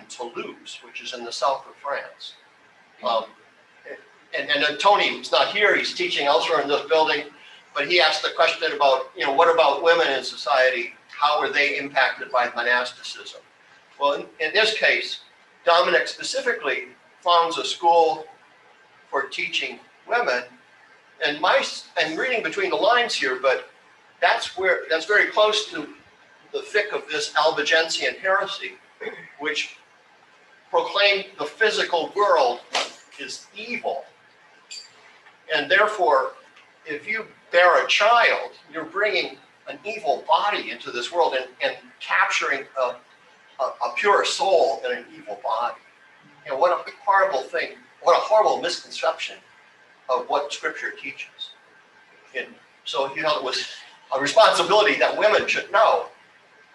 Toulouse, which is in the south of France. And Tony, who's not here, he's teaching elsewhere in this building, but he asked the question about, what about women in society? How are they impacted by monasticism? Well, in this case, Dominic specifically founds a school for teaching women, and I'm reading between the lines here, but that's very close to the thick of this Albigensian heresy, which proclaimed the physical world is evil. And therefore, if you bear a child, you're bringing an evil body into this world and capturing a pure soul in an evil body. What a horrible thing, what a horrible misconception of what Scripture teaches. And so, it was a responsibility that women should know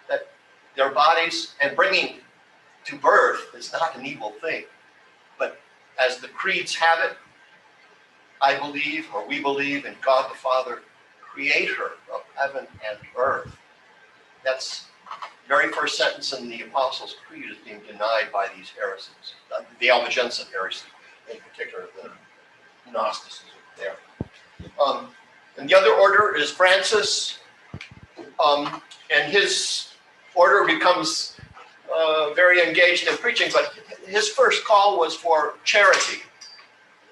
that their bodies and bringing to birth is not an evil thing. But as the creeds have it, I believe, or we believe, in God the Father, creator of heaven and earth. That's the very first sentence in the Apostles' Creed is being denied by these heresies, the Albigensian heresy in particular, the Gnosticism there. And the other order is Francis, and his order becomes very engaged in preaching, but his first call was for charity,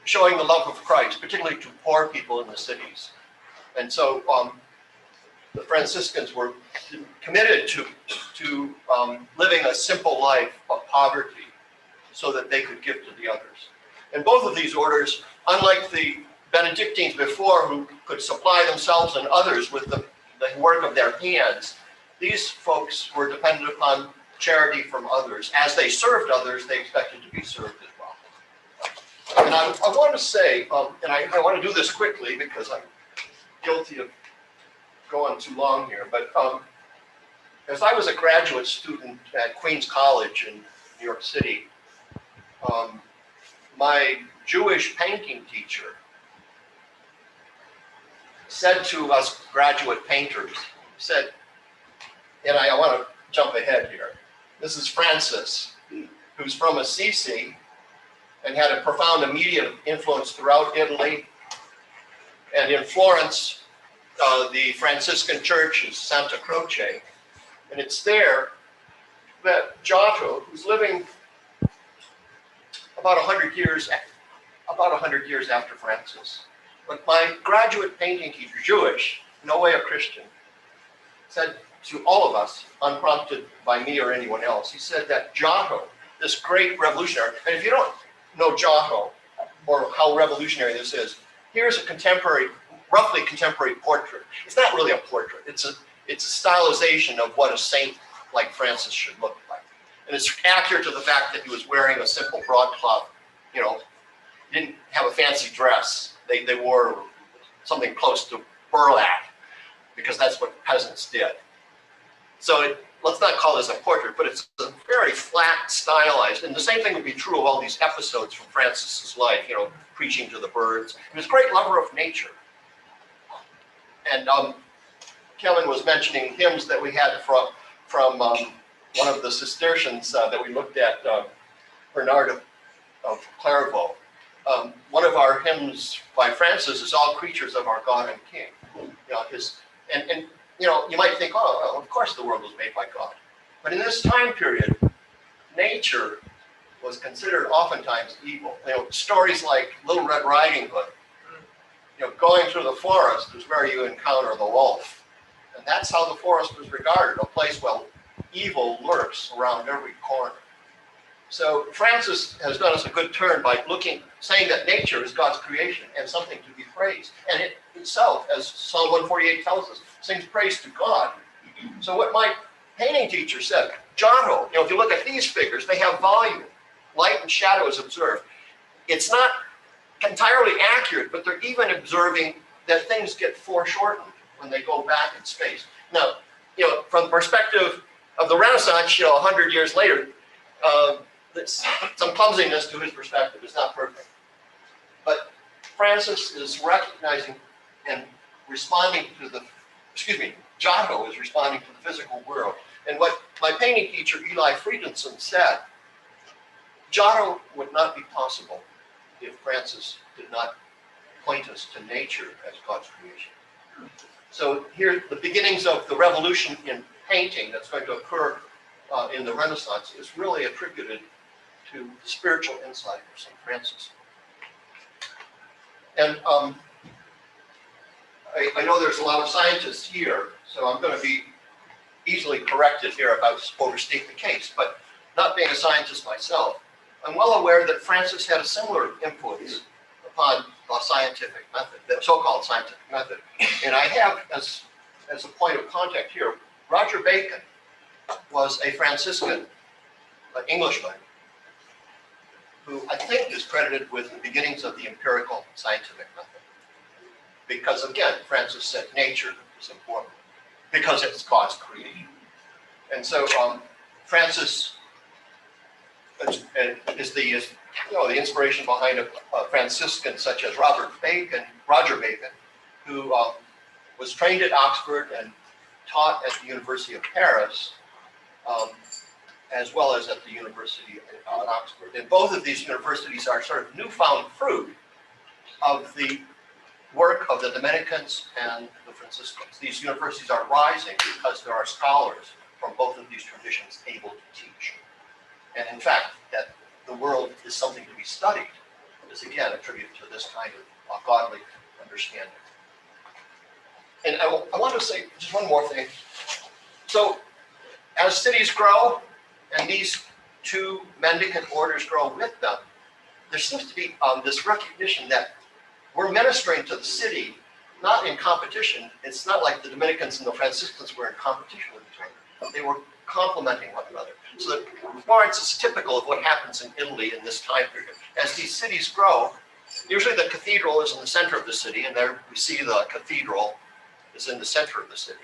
showing the love of Christ, particularly to poor people in the cities. And so the Franciscans were committed to living a simple life of poverty so that they could give to the others. And both of these orders, unlike the Benedictines before, who could supply themselves and others with the work of their hands, these folks were dependent upon charity from others. As they served others, they expected to be served as well. And I want to say, and I want to do this quickly because I'm guilty of going too long here, but as I was a graduate student at Queens College in New York City, my Jewish painting teacher said to us graduate painters, said, and I want to jump ahead here, this is Francis, who's from Assisi and had a profound immediate influence throughout Italy. And in Florence, the Franciscan church is Santa Croce, and it's there that Giotto, who's living about 100 years after Francis, but my graduate painting teacher, Jewish, no way a Christian, said to all of us, unprompted by me or anyone else, he said that Giotto, this great revolutionary, and if you don't know Giotto or how revolutionary this is, here's a contemporary, roughly contemporary portrait. It's not really a portrait. It's a stylization of what a saint like Francis should look like. And it's accurate to the fact that he was wearing a simple broadcloth, he didn't have a fancy dress. They wore something close to burlap because that's what peasants did. So let's not call this a portrait, but it's a very flat, stylized, and the same thing would be true of all these episodes from Francis's life, preaching to the birds. He was a great lover of nature. And Kellen was mentioning hymns that we had from one of the Cistercians that we looked at, Bernard of Clairvaux. One of our hymns by Francis is "All Creatures of Our God and King." You might think, oh, of course the world was made by God. But in this time period, nature was considered oftentimes evil. Stories like Little Red Riding Hood, going through the forest is where you encounter the wolf. And that's how the forest was regarded, a place where evil lurks around every corner. So Francis has done us a good turn by saying that nature is God's creation and something to be praised. And it itself, as Psalm 148 tells us, sings praise to God. So what my painting teacher said, Giotto, if you look at these figures, they have volume. Light and shadow is observed. It's not entirely accurate, but they're even observing that things get foreshortened when they go back in space. Now, from the perspective of the Renaissance, 100 years later, some clumsiness to his perspective. Is not perfect. But Francis is recognizing and responding to Giotto is responding to the physical world. And what my painting teacher, Eli Friedenson, said Giotto would not be possible if Francis did not point us to nature as God's creation. So here, the beginnings of the revolution in painting that's going to occur in the Renaissance is really attributed to the spiritual insight of St. Francis. And I know there's a lot of scientists here, so I'm going to be easily corrected here if I overstate the case, but not being a scientist myself, I'm well aware that Francis had a similar influence upon the scientific method, the so-called scientific method. And I have, as a point of contact here, Roger Bacon was a Franciscan, an Englishman, who I think is credited with the beginnings of the empirical scientific method. Because again, Francis said nature is important, because it's God's creation. And so Francis is the inspiration behind a Franciscan such as Roger Bacon, who was trained at Oxford and taught at the University of Paris, as well as at the University at Oxford. And both of these universities are sort of newfound fruit of the work of the Dominicans and the Franciscans. These universities are rising because there are scholars from both of these traditions able to teach. And in fact, that the world is something to be studied is again attributed to this kind of godly understanding. And I want to say just one more thing. So as cities grow and these two mendicant orders grow with them, there seems to be this recognition that we're ministering to the city, not in competition. It's not like the Dominicans and the Franciscans were in competition with each other. They were complementing one another. So that Florence is typical of what happens in Italy in this time period. As these cities grow, usually the cathedral is in the center of the city, and there we see the cathedral is in the center of the city.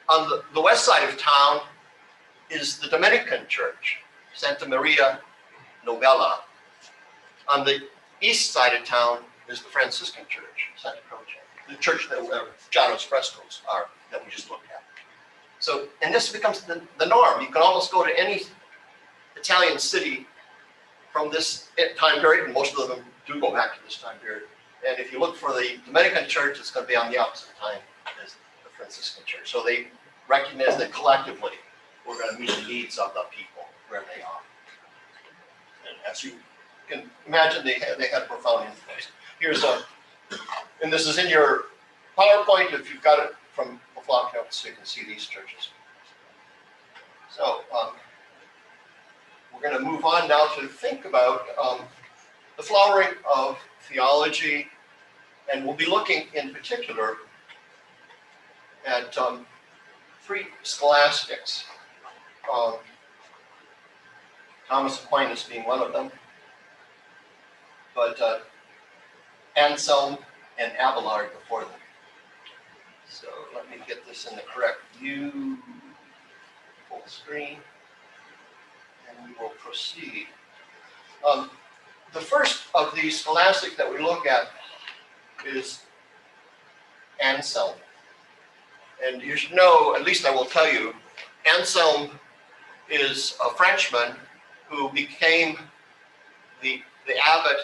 On the west side of town is the Dominican church, Santa Maria Novella. On the east side of town is the Franciscan church, Santa Croce, the church that Giotto's frescoes are, that we just looked at. So, and this becomes the norm. You can almost go to any Italian city from this time period, and most of them do go back to this time period. And if you look for the Dominican church, it's going to be on the opposite time as the Franciscan church. So they recognize that collectively, we're going to meet the needs of the people where they are. And as you can imagine, they had profound influence. Here's and this is in your PowerPoint if you've got it from the flock notes, so you can see these churches. So we're going to move on now to think about the flowering of theology, and we'll be looking in particular at three scholastics, Thomas Aquinas being one of them, but Anselm and Abelard before them. So let me get this in the correct view, full screen, and we will proceed. The first of these scholastics that we look at is Anselm. And you should know, at least I will tell you, Anselm is a Frenchman who became the abbot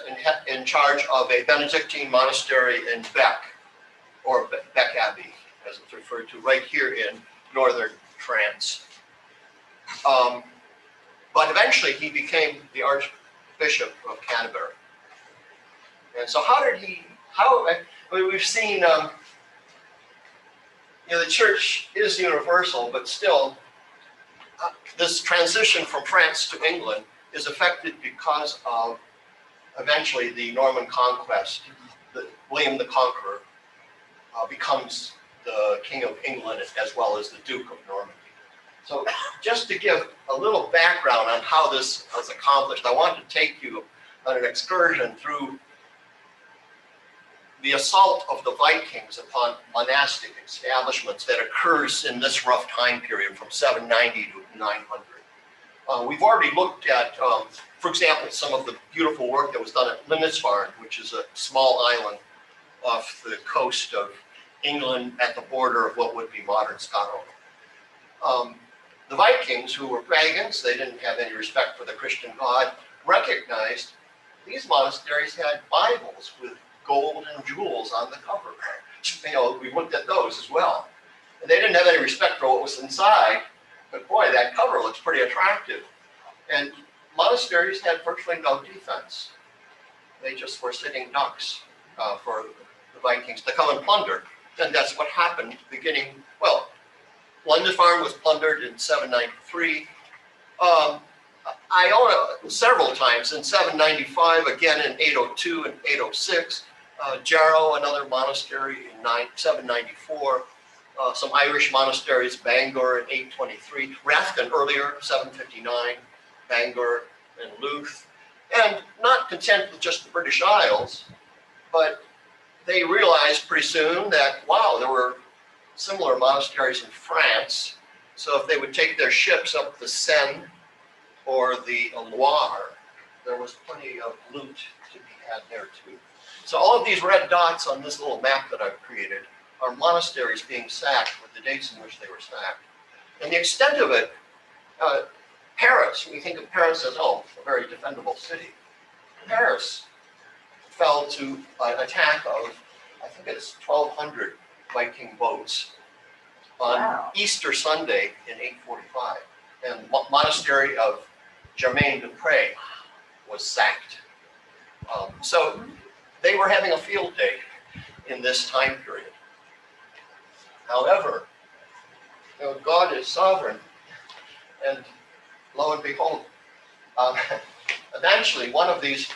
in charge of a Benedictine monastery in Bec, or Bec Abbey, as it's referred to, right here in northern France. But eventually he became the Archbishop of Canterbury. And so we've seen, the church is universal, but still this transition from France to England is affected because of eventually the Norman conquest. William the Conqueror becomes the King of England as well as the Duke of Normandy. So just to give a little background on how this was accomplished, I want to take you on an excursion through the assault of the Vikings upon monastic establishments that occurs in this rough time period from 790 to 900. We've already looked at, for example, some of the beautiful work that was done at Lindisfarne, which is a small island off the coast of England at the border of what would be modern Scotland. The Vikings, who were pagans, they didn't have any respect for the Christian God, recognized these monasteries had Bibles with gold and jewels on the cover. We looked at those as well. And they didn't have any respect for what was inside, but boy, that cover looks pretty attractive. And monasteries had virtually no defense. They just were sitting ducks for the Vikings to come and plunder. And that's what happened beginning, well, Lindisfarne was plundered in 793. Iona several times, in 795, again in 802 and 806. Jarrow, another monastery in 794. Some Irish monasteries, Bangor in 823. Rathgun earlier, 759. Bangor and Louth. And not content with just the British Isles, but they realized pretty soon that, wow, there were similar monasteries in France. So if they would take their ships up the Seine or the Loire, there was plenty of loot to be had there too. So all of these red dots on this little map that I've created are monasteries being sacked with the dates in which they were sacked. And the extent of it, Paris, we think of Paris as, oh, a very defendable city. Paris fell to an attack of, I think it's 1,200 Viking boats on Easter Sunday in 845. And the monastery of Germain-des-Prés was sacked. So they were having a field day in this time period. However, God is sovereign, and lo and behold, eventually one of these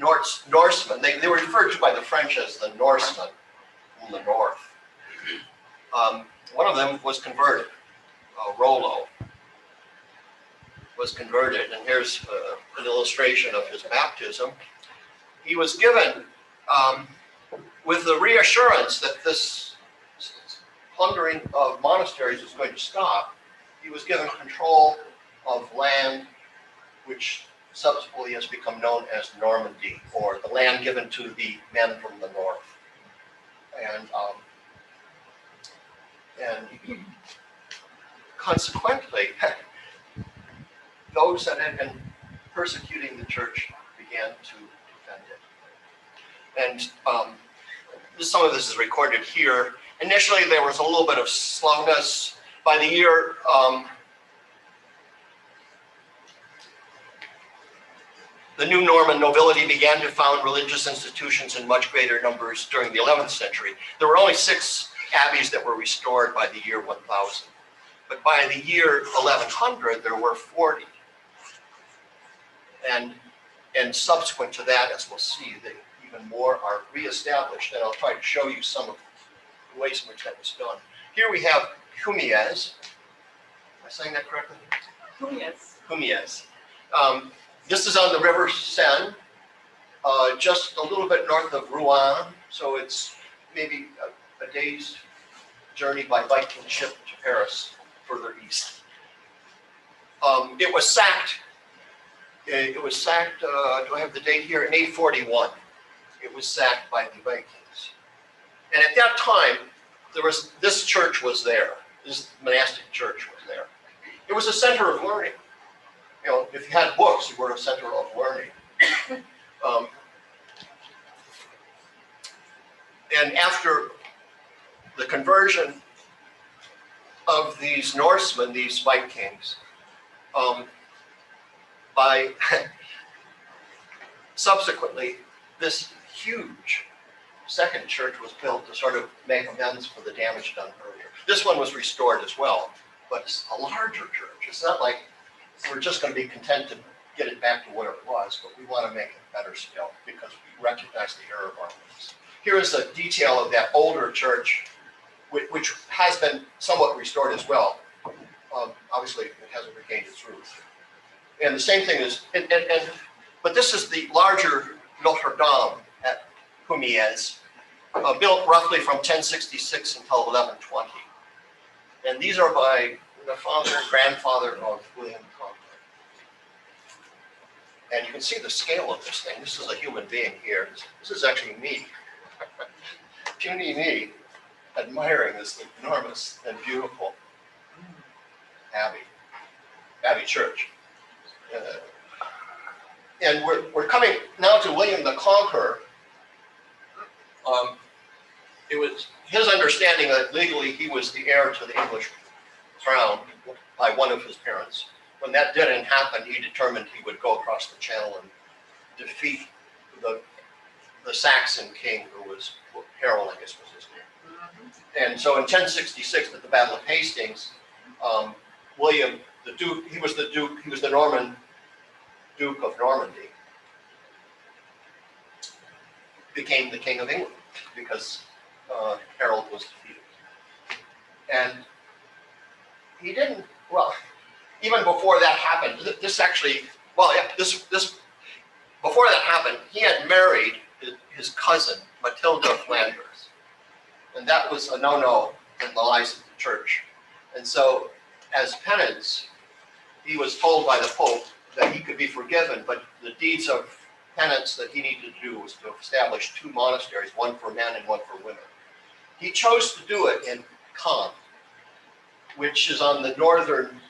Norsemen, they were referred to by the French as the Norsemen from the north. One of them was converted. Rollo was converted, and here's an illustration of his baptism. He was given, with the reassurance that this plundering of monasteries was going to stop, he was given control of land which subsequently has become known as Normandy, or the land given to the men from the north. And consequently, those that had been persecuting the church began to defend it. And some of this is recorded here. Initially, there was a little bit of slowness. By the year the new Norman nobility began to found religious institutions in much greater numbers during the 11th century. There were only 6 abbeys that were restored by the year 1000. But by the year 1100, there were 40. And subsequent to that, as we'll see, even more are reestablished. And I'll try to show you some of the ways in which that was done. Here we have Cumies. Am I saying that correctly? Cumies. This is on the River Seine, just a little bit north of Rouen. So it's maybe a day's journey by Viking ship to Paris, further east. It was sacked. Do I have the date here? In 841. It was sacked by the Vikings. And at that time, this church was there. This monastic church was there. It was a center of learning. If you had books, you were a center of learning. And after the conversion of these Norsemen, these Vikings, subsequently, this huge second church was built to sort of make amends for the damage done earlier. This one was restored as well, but it's a larger church. It's not like we're just going to be content to get it back to what it was, but we want to make it better still because we recognize the error of our ways. Here is a detail of that older church, which has been somewhat restored as well. Obviously, it hasn't regained its roots. And the same thing is, but this is the larger Notre Dame at Cumies, built roughly from 1066 until 1120. And these are by the father and grandfather of William Conway. And you can see the scale of this thing. This is a human being here. This is actually me. Puny me, admiring this enormous and beautiful Abbey Church. And we're coming now to William the Conqueror. It was his understanding that legally he was the heir to the English crown by one of his parents. When that didn't happen, he determined he would go across the channel and defeat the Saxon king, who was Harold, I guess was his name. And so in 1066, at the Battle of Hastings, William the Duke, he was the Norman Duke of Normandy, became the King of England because Harold was defeated. And he didn't, well, even before that happened, before that happened, he had married his cousin, Matilda of Flanders. And that was a no-no in the eyes of the church. And so, as penance, he was told by the Pope that he could be forgiven, but the deeds of penance that he needed to do was to establish 2 monasteries, one for men and one for women. He chose to do it in Caen, which is on the northern,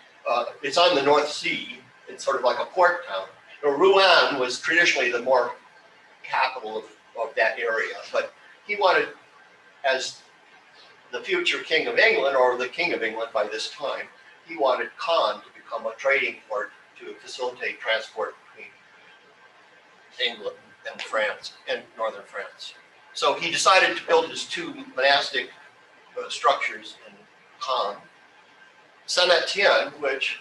it's on the North Sea. It's sort of like a port town. Rouen was traditionally the more capital of that area, but he wanted, as the future King of England, or the King of England by this time, he wanted Caen to become a trading port to facilitate transport between England and France and northern France. So he decided to build his 2 monastic structures in Caen. Saint Etienne, which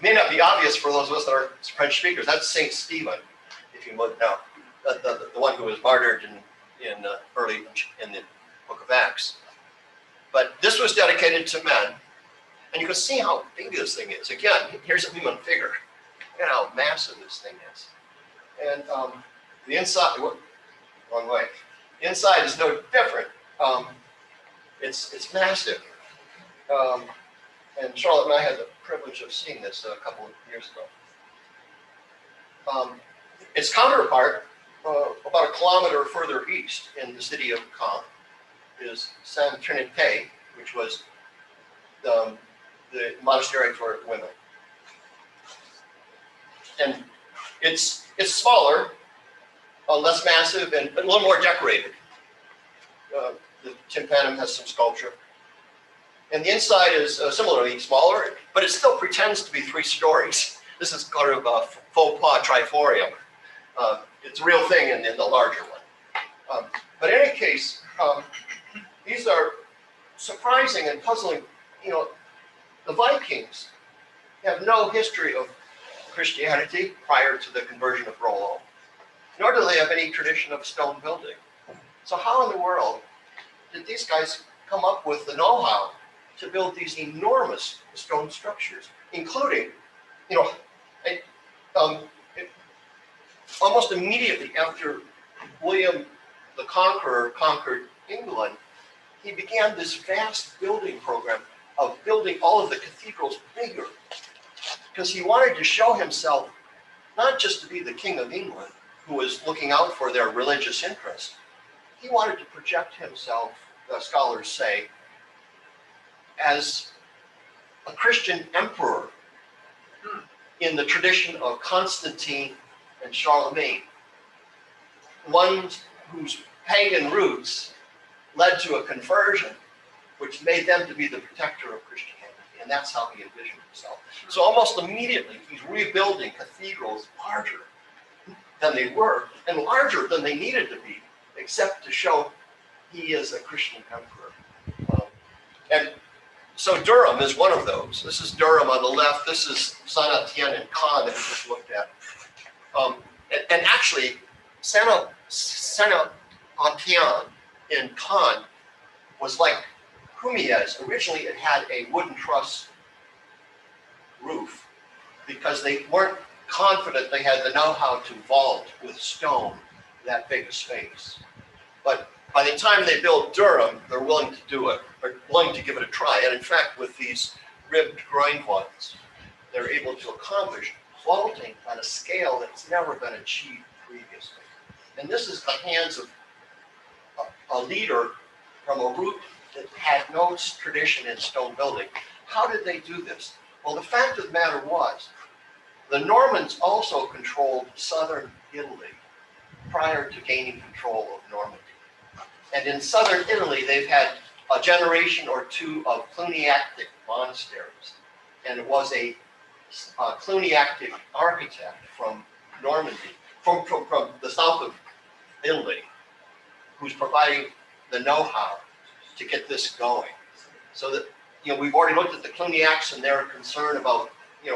may not be obvious for those of us that are French speakers, that's Saint Stephen, if you would know, the one who was martyred early in the Book of Acts. But this was dedicated to men, and you can see how big this thing is. Again, here's a human figure. Look at how massive this thing is. And the inside, wrong way. The inside is no different. It's massive. And Charlotte and I had the privilege of seeing this a couple of years ago. Its counterpart, about a kilometer further east in the city of Caen, is Sainte Trinité, which was the monastery for women. And it's smaller, less massive, and a little more decorated. The tympanum has some sculpture. And the inside is similarly smaller, but it still pretends to be 3 stories. This is kind of a faux pas triforium. It's a real thing in the larger one. But in any case, these are surprising and puzzling. You know, the Vikings have no history of Christianity prior to the conversion of Rollo, nor do they have any tradition of stone building. So how in the world did these guys come up with the know-how to build these enormous stone structures, including, you know, almost immediately after William the Conqueror conquered England, he began this vast building program of building all of the cathedrals bigger, because he wanted to show himself not just to be the King of England, who was looking out for their religious interests. He wanted to project himself, the scholars say, as a Christian emperor in the tradition of Constantine and Charlemagne, one whose pagan roots led to a conversion which made them to be the protector of Christianity. And that's how he envisioned himself. So almost immediately, he's rebuilding cathedrals larger than they were and larger than they needed to be, except to show he is a Christian emperor. And so Durham is one of those. This is Durham on the left. This is Saint Etienne and Caen that we just looked at. And actually, Saint Etienne in Caen was like Cumies. Originally, it had a wooden truss roof because they weren't confident they had the know-how to vault with stone that big a space. But by the time they built Durham, they're willing to do it, or willing to give it a try. And in fact, with these ribbed groin ones, they're able to accomplish vaulting on a scale that's never been achieved previously. And this is the hands of a leader from a root that had no tradition in stone building. How did they do this? Well, the fact of the matter was, the Normans also controlled southern Italy prior to gaining control of Normandy. And in southern Italy, they've had a generation or two of Cluniac monasteries. And it was a Cluniac architect from Normandy, from the south of Italy, who's providing the know-how to get this going. So that, we've already looked at the Cluniacs and their concern about,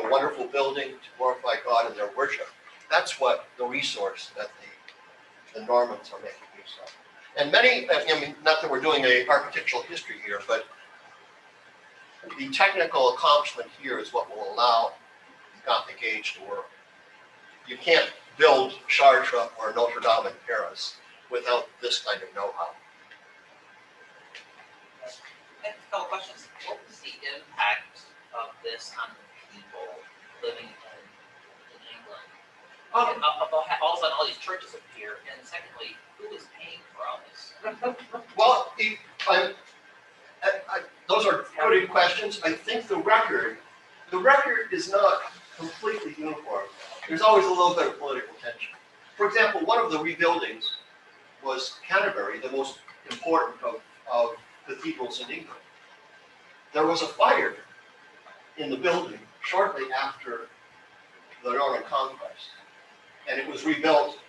wonderful building to glorify God in their worship. That's what the resource that the Normans are making use of. And many, not that we're doing an architectural history here, but the technical accomplishment here is what will allow the Gothic age to work. You can't build Chartres or Notre Dame in Paris without this kind of know-how. I have a couple questions. What was the impact of this on the people living in England? All of a sudden, all these churches appear, and secondly, who is paying for all this? Well, those are good questions. I think the record is not completely uniform. There's always a little bit of political tension. For example, one of the rebuildings was Canterbury, the most important of cathedrals in England. There was a fire in the building shortly after the Norman Conquest, and it was rebuilt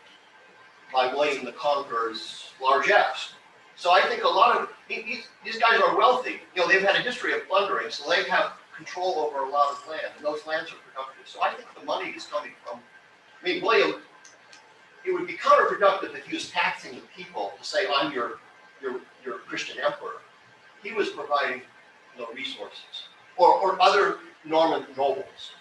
by William the Conqueror's largesse. So I think a lot of these guys are wealthy. They've had a history of plundering, so they have control over a lot of land, and those lands are productive. So I think the money is coming from. William. It would be counterproductive if he was taxing the people to say, "I'm your Christian emperor." He was providing resources, or other Norman nobles,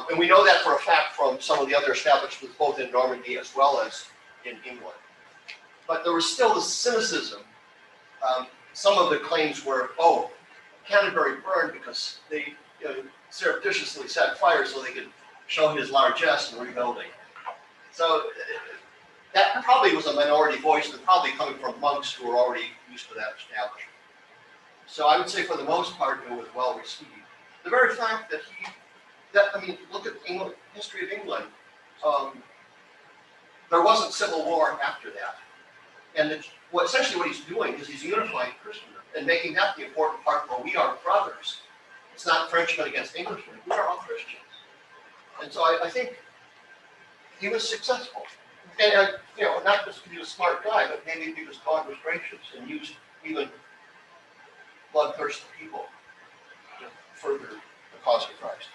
and we know that for a fact from some of the other establishments, both in Normandy as well as in England. But there was still the cynicism. Some of the claims were, "Oh, Canterbury burned because they surreptitiously set fire so they could show his largesse in rebuilding." So that probably was a minority voice, and probably coming from monks who were already used to that establishment. So I would say for the most part, it was well received. The very fact that look at England, history of England. There wasn't civil war after that. And essentially what he's doing is he's unifying Christendom and making that the important part where we are brothers. It's not Frenchmen against Englishmen. We are all Christians. And so I think he was successful. And, not just because he was a smart guy, but maybe because God was gracious and used even bloodthirsty people to further the cause of Christ.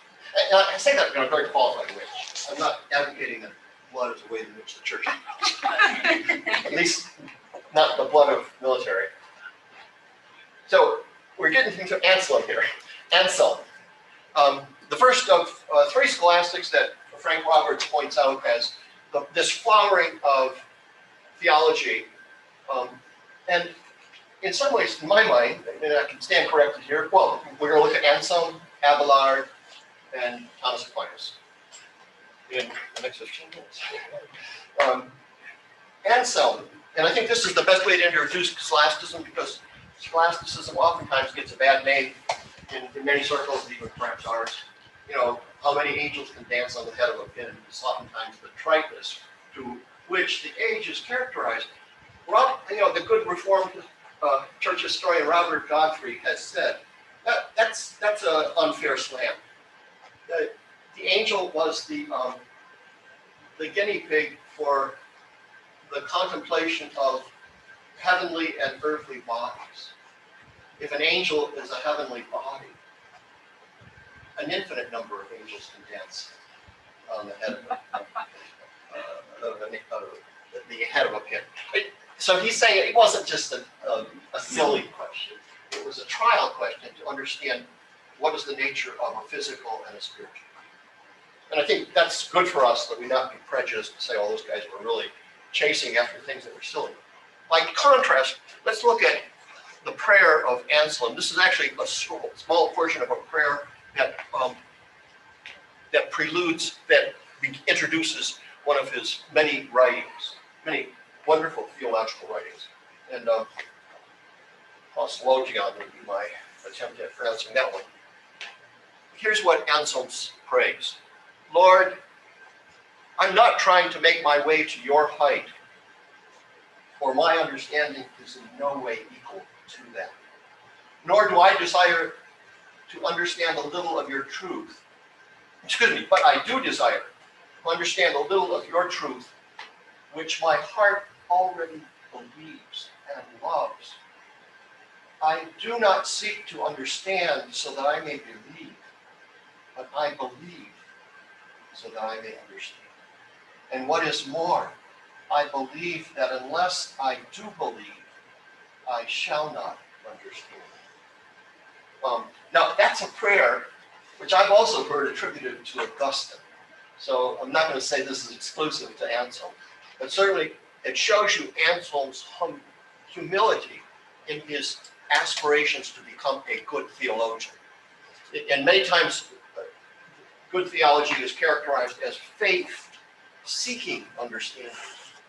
And I say that in a very qualified way. I'm not advocating that blood is a way in which the church at least not the blood of military. So we're getting into Anselm here. Anselm. The first of three scholastics that Frank Roberts points out as this flowering of theology. And in some ways, in my mind, and I can stand corrected here, well, we're going to look at Anselm, Abelard, and Thomas Aquinas in the next 15 minutes. Anselm, and I think this is the best way to introduce scholasticism, because scholasticism oftentimes gets a bad name in many circles, even perhaps ours. How many angels can dance on the head of a pin is oftentimes the triteness to which the age is characterized. The good Reformed church historian Robert Godfrey has said that's an unfair slam. The angel was the guinea pig for the contemplation of heavenly and earthly bodies. If an angel is a heavenly body, an infinite number of angels can dance on the head of the head of a pin. So he's saying it wasn't just a silly question. It was a trial question to understand what is the nature of a physical and a spiritual. And I think that's good for us, that we not be prejudiced to say, oh, those guys were really chasing after things that were silly. By contrast, let's look at the prayer of Anselm. This is actually a small portion of a prayer that preludes, that introduces one of his many writings, many wonderful theological writings. And Oslogion would be my attempt at pronouncing that one. here's what Anselm prays. Lord, I'm not trying to make my way to your height, for my understanding is in no way equal to that. Nor do I desire to understand a little of your truth. Excuse me, but I do desire to understand a little of your truth, which my heart already believes and loves. I do not seek to understand so that I may believe, but I believe so that I may understand. And what is more, I believe that unless I do believe, I shall not understand. Now, that's a prayer which I've also heard attributed to Augustine. So I'm not going to say this is exclusive to Anselm, but certainly it shows you Anselm's humility in his aspirations to become a good theologian. And many times, good theology is characterized as faith seeking understanding,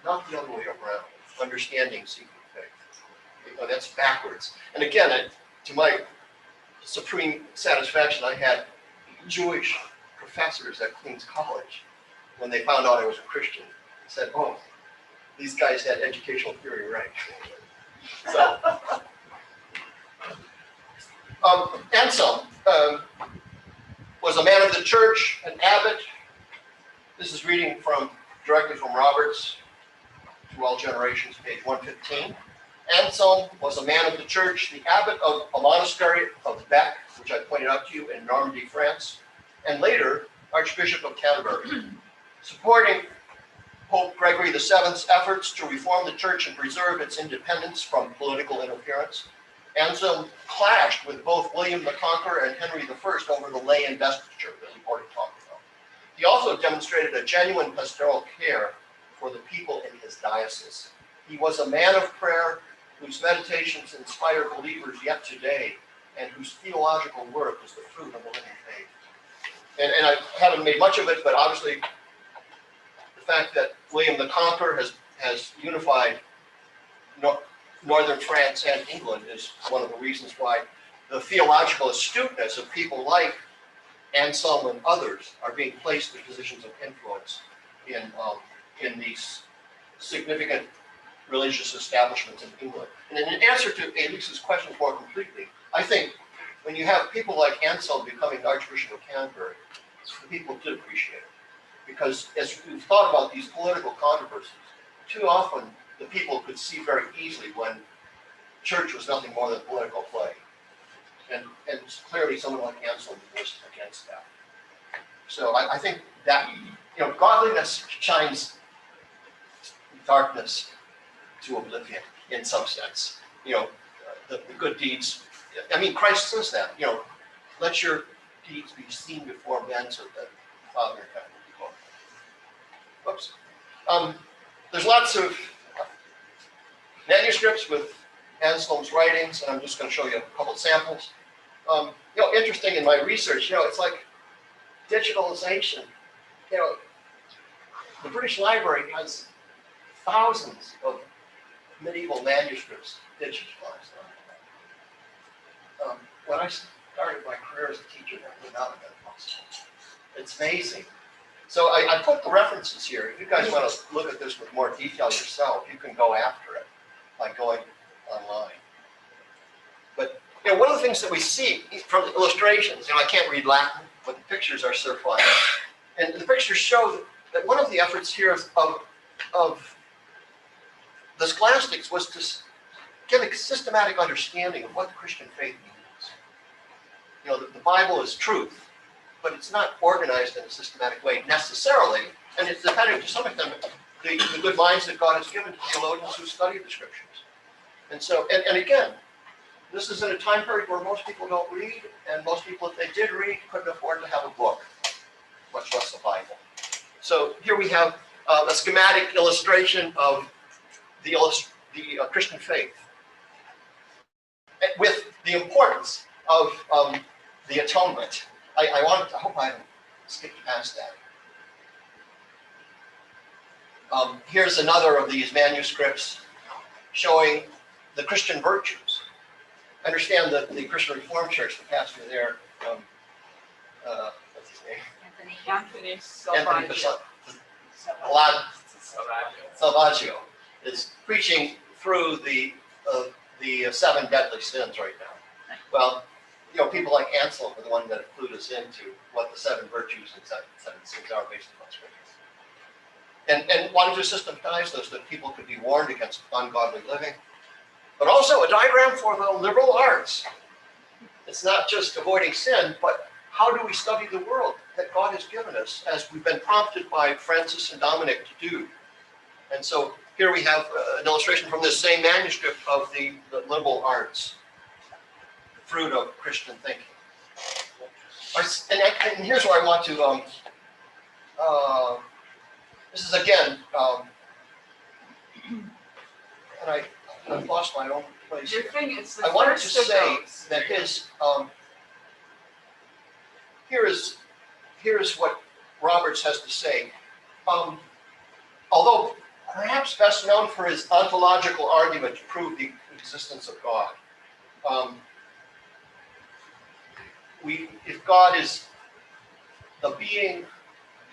not the other way around. Understanding seeking faith. That's backwards. And again, to my supreme satisfaction, I had Jewish professors at Queens College, when they found out I was a Christian, said, "Oh, these guys had educational theory right." So, Anselm was a man of the church, an abbot. This is reading directly from Roberts, To All Generations, page 115. Anselm was a man of the church, the abbot of a monastery of Bec, which I pointed out to you, in Normandy, France, and later Archbishop of Canterbury. Supporting Pope Gregory VII's efforts to reform the church and preserve its independence from political interference, Anselm clashed with both William the Conqueror and Henry I over the lay investiture that we've already talked about. He also demonstrated a genuine pastoral care for the people in his diocese. He was a man of prayer whose meditations inspire believers yet today, and whose theological work is the fruit of the living faith. And I haven't made much of it, but obviously the fact that William the Conqueror has unified northern France and England is one of the reasons why the theological astuteness of people like Anselm and others are being placed in positions of influence in these significant religious establishments in England. And in answer to Elise's question more completely, I think when you have people like Anselm becoming Archbishop of Canterbury, the people did appreciate it. Because as we've thought about these political controversies, too often the people could see very easily when church was nothing more than political play. And clearly someone like Anselm was against that. So I think that, godliness shines darkness to oblivion in some sense. The good deeds, Christ says that, let your deeds be seen before men so that the Father in heaven will be glorified. Whoops. There's lots of manuscripts with Anselm's writings, and I'm just going to show you a couple samples. Interesting in my research, it's like digitalization. The British Library has thousands of medieval manuscripts digitalized. When I started my career as a teacher, that would not have been possible. It's amazing. So I put the references here. If you guys want to look at this with more detail yourself, you can go after it by going online. But one of the things that we see from the illustrations, I can't read Latin, but the pictures are so fun. And the pictures show that one of the efforts here of the scholastics was to get a systematic understanding of what the Christian faith means. The Bible is truth, but it's not organized in a systematic way necessarily, and it's dependent to some extent the good minds that God has given to theologians who study the scriptures. And so, and again, this is in a time period where most people don't read, and most people, if they did read, couldn't afford to have a book, much less a Bible. So here we have a schematic illustration of the Christian faith, with the importance of the atonement. I hope I haven't skipped past that. Here's another of these manuscripts showing the Christian virtues. Understand that the Christian Reformed Church, the pastor there, what's his name? Anthony Anthony Salvaggio. Salvaggio is preaching through the seven deadly sins right now. Well, people like Anselm are the one that clued us into what the seven virtues and seven sins are based upon scriptures. And wanted to systematize those so that people could be warned against ungodly living, but also a diagram for the liberal arts. It's not just avoiding sin, but how do we study the world that God has given us, as we've been prompted by Francis and Dominic to do. And so here we have an illustration from this same manuscript of the liberal arts, the fruit of Christian thinking. And here's where I want to, this is again, and I've lost my own place Your here. thing is the I wanted to first of say those. that his, here is what Roberts has to say. Although perhaps best known for his ontological argument to prove the existence of God. If God is the being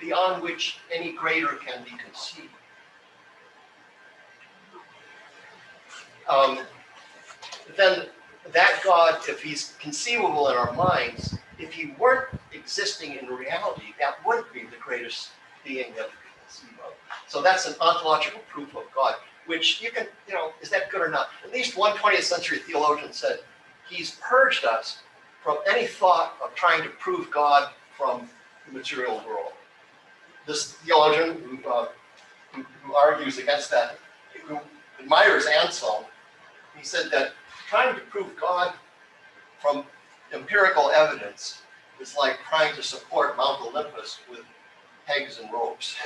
beyond which any greater can be conceived, then that God, if he's conceivable in our minds, if he weren't existing in reality, that would be the greatest being that we can conceive of. So that's an ontological proof of God, which you can, is that good or not? At least one 20th century theologian said, he's purged us from any thought of trying to prove God from the material world. This theologian who argues against that, who admires Anselm, he said that trying to prove God from empirical evidence is like trying to support Mount Olympus with pegs and ropes.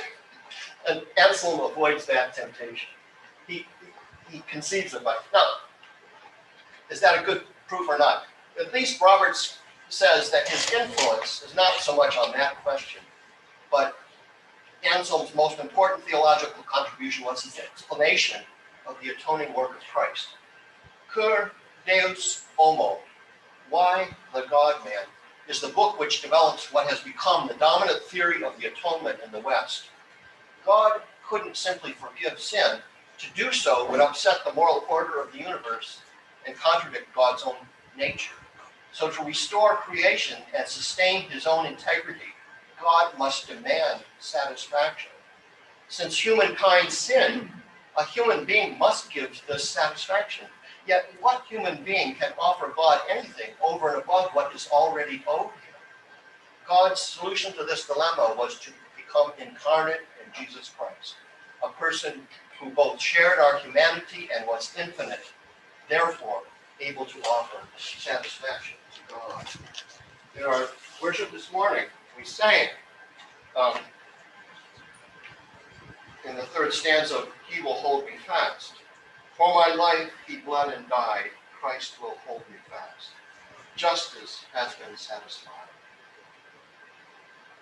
And Anselm avoids that temptation. He concedes of it. Now, is that a good proof or not? At least Roberts says that his influence is not so much on that question, but Anselm's most important theological contribution was his explanation of the atoning work of Christ. Cur Deus Homo, Why the God-Man, is the book which develops what has become the dominant theory of the atonement in the West. God couldn't simply forgive sin. To do so would upset the moral order of the universe and contradict God's own nature. So to restore creation and sustain his own integrity, God must demand satisfaction. Since humankind sinned, a human being must give this satisfaction. Yet what human being can offer God anything over and above what is already owed him? God's solution to this dilemma was to become incarnate in Jesus Christ, a person who both shared our humanity and was infinite, therefore able to offer satisfaction to God. In our worship this morning, we sang in the third stanza of He Will Hold Me Fast. For my life he bled and died, Christ will hold me fast. Justice has been satisfied.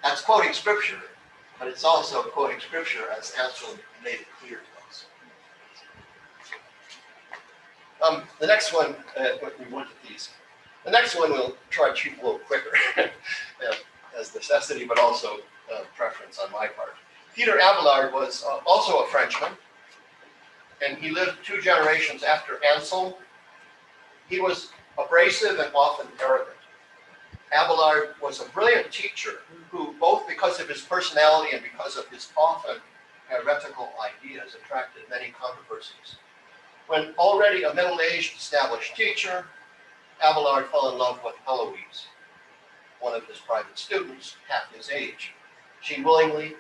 That's quoting scripture, but it's also quoting scripture as Anselm made it clear to us. The next one, we looked at these. The next one we'll try to keep a little quicker as necessity, but also preference on my part. Peter Abelard was also a Frenchman, and he lived 2 generations after Anselm. He was abrasive and often arrogant. Abelard was a brilliant teacher who, both because of his personality and because of his often heretical ideas, attracted many controversies. When already a middle-aged established teacher, Abelard fell in love with Heloise, one of his private students, half his age. She willingly,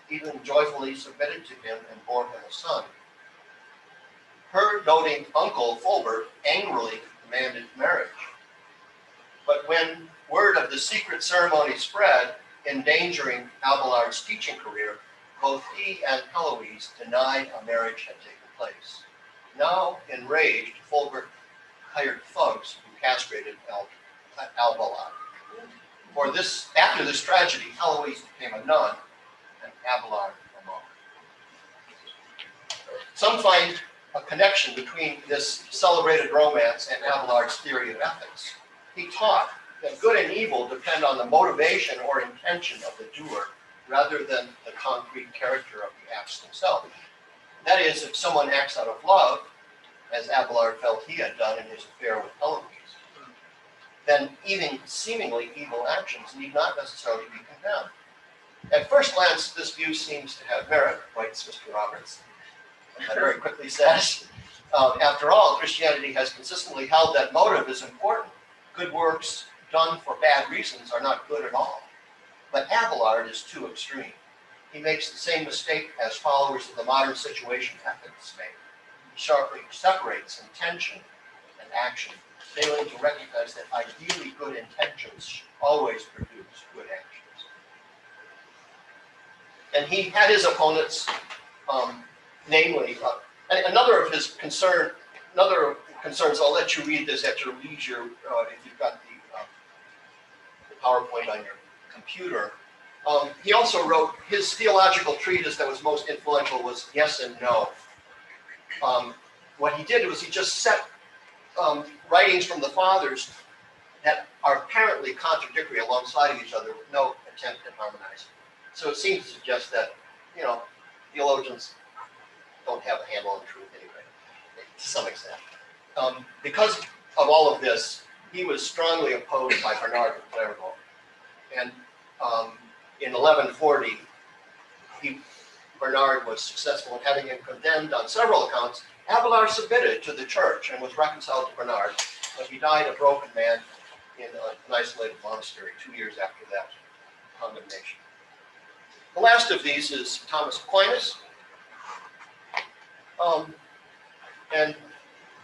even joyfully submitted to him and bore him a son. Her doting uncle, Fulbert, angrily demanded marriage. But when word of the secret ceremony spread, endangering Abelard's teaching career, both he and Heloise denied a marriage had taken place. Now, enraged, Fulbert hired thugs who castrated Abelard. After this tragedy, Heloise became a nun and Abelard a monk. Some find a connection between this celebrated romance and Abelard's theory of ethics. He taught that good and evil depend on the motivation or intention of the doer, rather than the concrete character of the acts themselves. That is, if someone acts out of love, as Abelard felt he had done in his affair with Eloise, then even seemingly evil actions need not necessarily be condemned. At first glance, this view seems to have merit, writes Mr. Roberts, but very quickly says, after all, Christianity has consistently held that motive is important. Good works done for bad reasons are not good at all. But Abelard is too extreme. He makes the same mistake as followers of the modern situation ethics make. He sharply separates intention and action, failing to recognize that ideally good intentions always produce good actions. And he had his opponents, namely, and another concerns, I'll let you read this at your leisure if you've got the PowerPoint on your computer. He also wrote, his theological treatise that was most influential was Yes and No. What he did was he just set writings from the fathers that are apparently contradictory alongside of each other with no attempt at harmonizing. So it seems to suggest that, theologians don't have a handle on the truth anyway, to some extent. Because of all of this, he was strongly opposed by Bernard of Clairvaux. And in 1140, Bernard was successful in having him condemned on several accounts. Abelard submitted to the church and was reconciled to Bernard, but he died a broken man in an isolated monastery 2 years after that condemnation. The last of these is Thomas Aquinas. And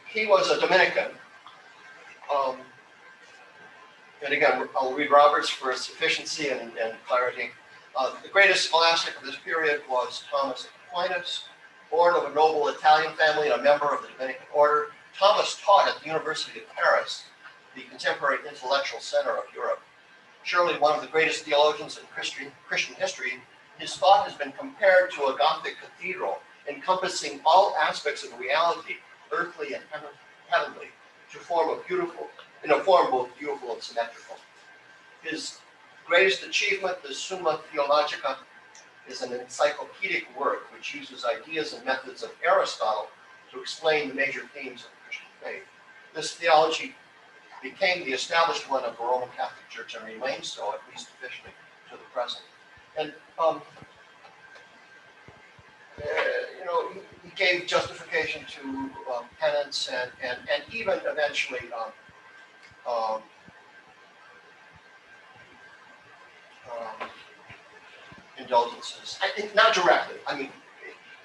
he was a Dominican. And again, I'll read Roberts for sufficiency and clarity. The greatest scholastic of this period was Thomas Aquinas, born of a noble Italian family and a member of the Dominican order. Thomas taught at the University of Paris, the contemporary intellectual center of Europe. Surely one of the greatest theologians in Christian history, his thought has been compared to a Gothic cathedral, encompassing all aspects of reality, earthly and heavenly, in a form both beautiful and symmetrical. His greatest achievement, the Summa Theologica, is an encyclopedic work which uses ideas and methods of Aristotle to explain the major themes of the Christian faith. This theology became the established one of the Roman Catholic Church and remains so, at least officially, to the present. And he gave justification to penance and even eventually indulgences. Not directly. I mean,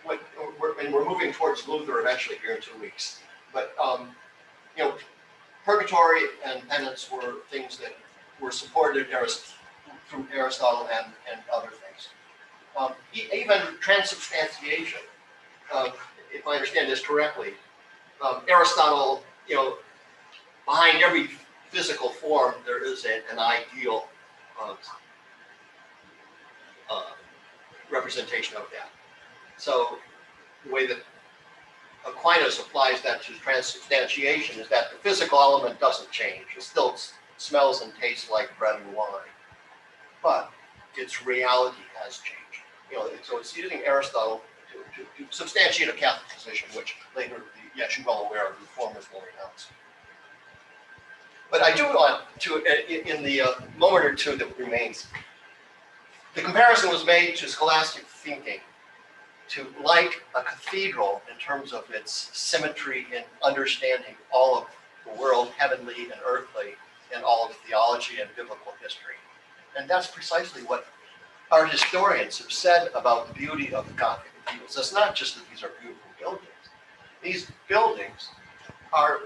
we're moving towards Luther eventually here in 2 weeks. But purgatory and penance were things that were supported through Aristotle and other things. Even transubstantiation, if I understand this correctly, Aristotle, behind every physical form there is an ideal representation of that. So the way that Aquinas applies that to transubstantiation is that the physical element doesn't change. It still smells and tastes like bread and wine, but its reality has changed. So it's using Aristotle to substantiate a Catholic position, which later, yes, you're well aware of, the reformers will renounce. But I do want to, in the moment or two that remains, the comparison was made to scholastic thinking, to like a cathedral in terms of its symmetry in understanding all of the world, heavenly and earthly, and all of theology and biblical history. And that's precisely what art historians have said about the beauty of the Gothic cathedrals. It's not just that these are beautiful buildings. These buildings are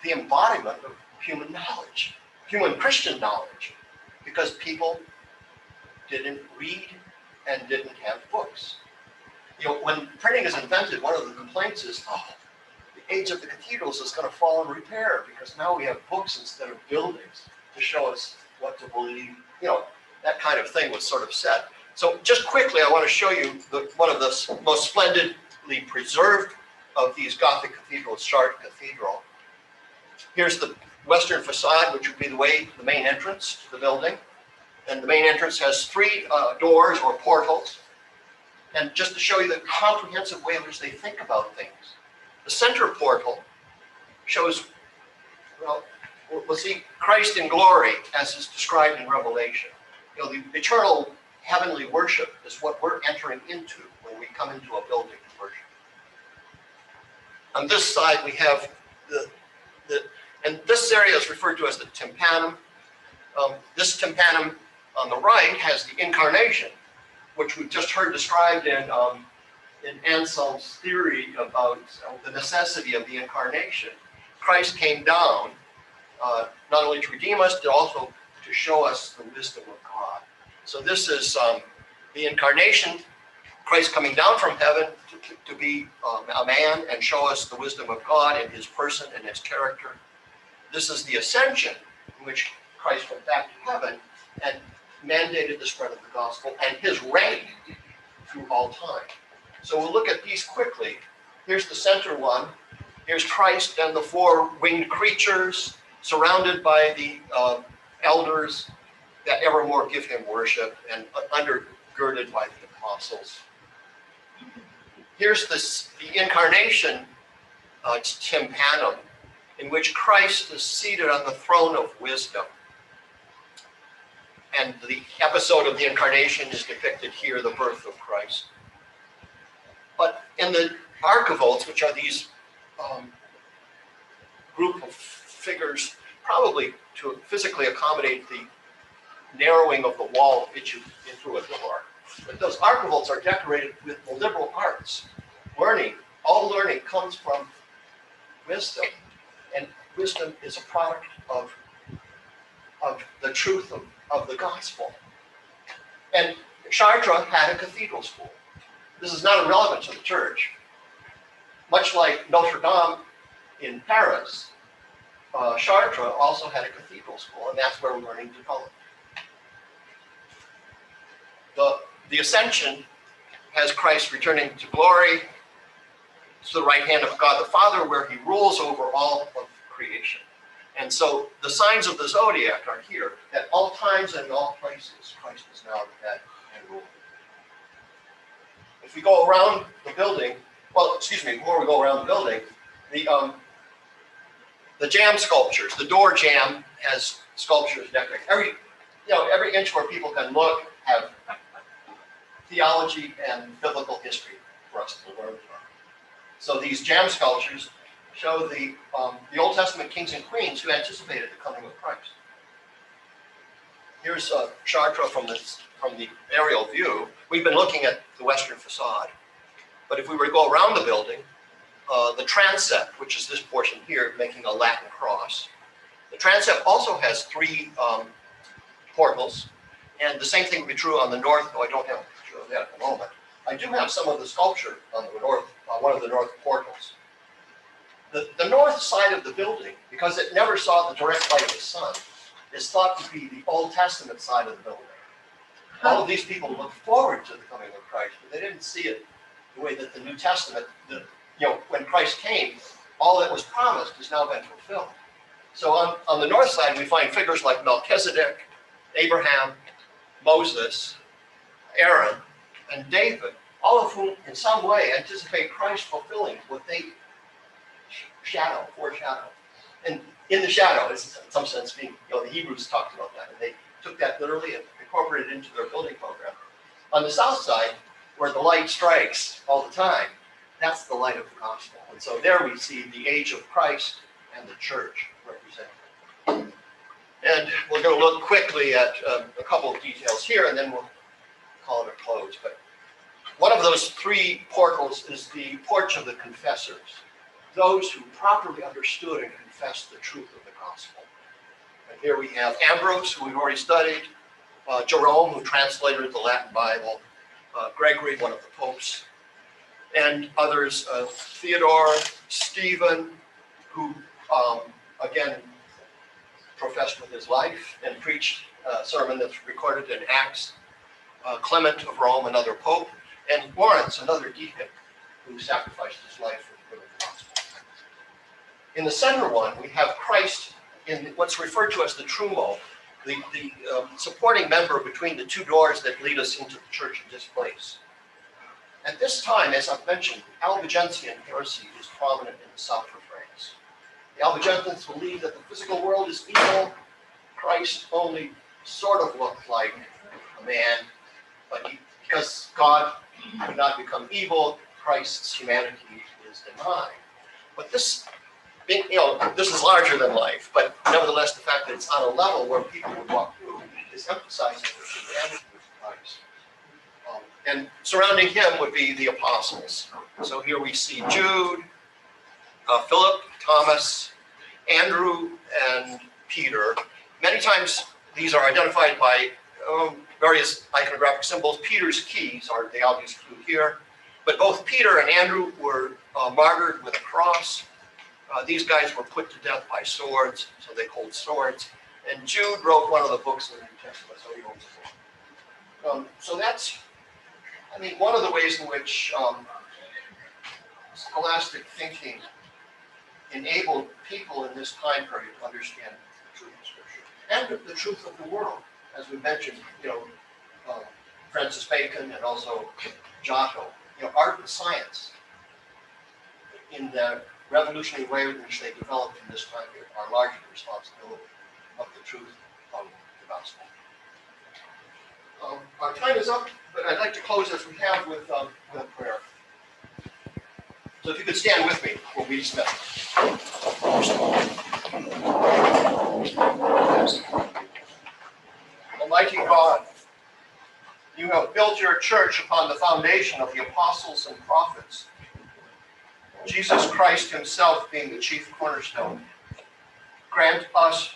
the embodiment of human knowledge, human Christian knowledge, because people didn't read and didn't have books. When printing is invented, one of the complaints is, the age of the cathedrals is going to fall in repair because now we have books instead of buildings to show us what to believe. That kind of thing was sort of said. So just quickly, I want to show you one of the most splendidly preserved of these Gothic cathedrals, Chartres Cathedral. Here's the western facade, which would be the main entrance to the building. And the main entrance has three doors or portals. And just to show you the comprehensive way in which they think about things, the center portal shows, well, we'll see Christ in glory as is described in Revelation. You know, the eternal heavenly worship is what we're entering into when we come into a building to worship. On this side, we have and this area is referred to as the tympanum. This tympanum on the right has the incarnation, which we've just heard described in Anselm's theory about the necessity of the incarnation. Christ came down not only to redeem us, but also to show us the wisdom of God. So this is the incarnation, Christ coming down from heaven to be a man and show us the wisdom of God in his person and his character. This is the ascension, in which Christ went back to heaven and mandated the spread of the gospel and his reign through all time. So we'll look at these quickly. Here's the center one. Here's Christ and the four winged creatures surrounded by the elders that evermore give him worship and undergirded by the apostles. Here's the incarnation tympanum, in which Christ is seated on the throne of wisdom. And the episode of the incarnation is depicted here, the birth of Christ. But in the archivolts, which are these group of figures, probably to physically accommodate the narrowing of the wall into a door. But those archivolts are decorated with the liberal arts. Learning, all learning comes from wisdom. And wisdom is a product of the truth of the gospel. And Chartres had a cathedral school. This is not irrelevant to the church. Much like Notre Dame in Paris, Chartres also had a cathedral school, and that's where learning developed. The ascension has Christ returning to glory to the right hand of God the Father, where he rules over all of creation. And so the signs of the zodiac are here. At all times and in all places, Christ is now the head and ruler. If we go around the building, before we go around the building, the jamb sculptures, the door jamb has sculptures decorated. Every inch where people can look have theology and biblical history for us to learn from. So these jamb sculptures show the Old Testament kings and queens who anticipated the coming of Christ. Here's Chartres from the aerial view. We've been looking at the western facade, but if we were to go around the building, the transept, which is this portion here, making a Latin cross. The transept also has three portals, and the same thing would be true on the north, though I don't have a picture of that at the moment. I do have some of the sculpture on the north, one of the north portals. The north side of the building, because it never saw the direct light of the sun, is thought to be the Old Testament side of the building. All of these people looked forward to the coming of Christ, but they didn't see it the way that the New Testament, when Christ came, all that was promised has now been fulfilled. So on the north side, we find figures like Melchizedek, Abraham, Moses, Aaron, and David, all of whom in some way anticipate Christ fulfilling what they foreshadow. And in the shadow is in some sense being, the Hebrews talked about that, and they took that literally and incorporated it into their building program. On the south side, where the light strikes all the time, that's the light of the gospel. And so there we see the age of Christ and the church represented. And we're going to look quickly at a couple of details here, and then we'll call it a close. But one of those three portals is the porch of the confessors, those who properly understood and confessed the truth of the gospel. And here we have Ambrose, who we've already studied, Jerome, who translated the Latin Bible, Gregory, one of the popes, and others, Theodore, Stephen, who again professed with his life and preached a sermon that's recorded in Acts, Clement of Rome, another pope, and Lawrence, another deacon, who sacrificed his life for the good of the gospel. In the center one, we have Christ in what's referred to as the trumo, the supporting member between the two doors that lead us into the church in this place. At this time, as I've mentioned, the Albigensian heresy is prominent in the south of France. The Albigensians believe that the physical world is evil. Christ only sort of looked like a man, but because God could not become evil, Christ's humanity is denied. But this, this is larger than life, but nevertheless, the fact that it's on a level where people would walk through is emphasizing the humanity of Christ. And surrounding him would be the apostles. So here we see Jude, Philip, Thomas, Andrew, and Peter. Many times these are identified by various iconographic symbols. Peter's keys are the obvious clue here. But both Peter and Andrew were martyred with a cross. These guys were put to death by swords, so they hold swords. And Jude wrote one of the books in the New Testament, so he owns a book. So that's, one of the ways in which scholastic thinking enabled people in this time period to understand the truth of Scripture and the truth of the world. As we mentioned, Francis Bacon and also Giotto, art and science in the revolutionary way in which they developed in this time period are largely the responsibility of the truth of the gospel. Our time is up, but I'd like to close as we have with a prayer. So if you could stand with me, we'll be dismissed. Almighty God, you have built your church upon the foundation of the apostles and prophets, Jesus Christ himself being the chief cornerstone. Grant us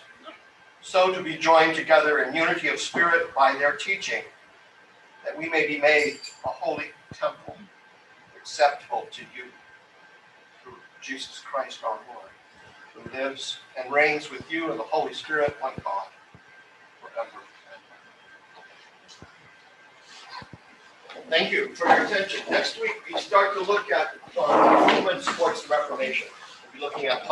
so to be joined together in unity of spirit by their teaching, that we may be made a holy temple, acceptable to you, through Jesus Christ our Lord, who lives and reigns with you in the Holy Spirit, one God, forever and ever. Thank you for your attention. Next week, we start to look at movements towards the Reformation. We'll be looking at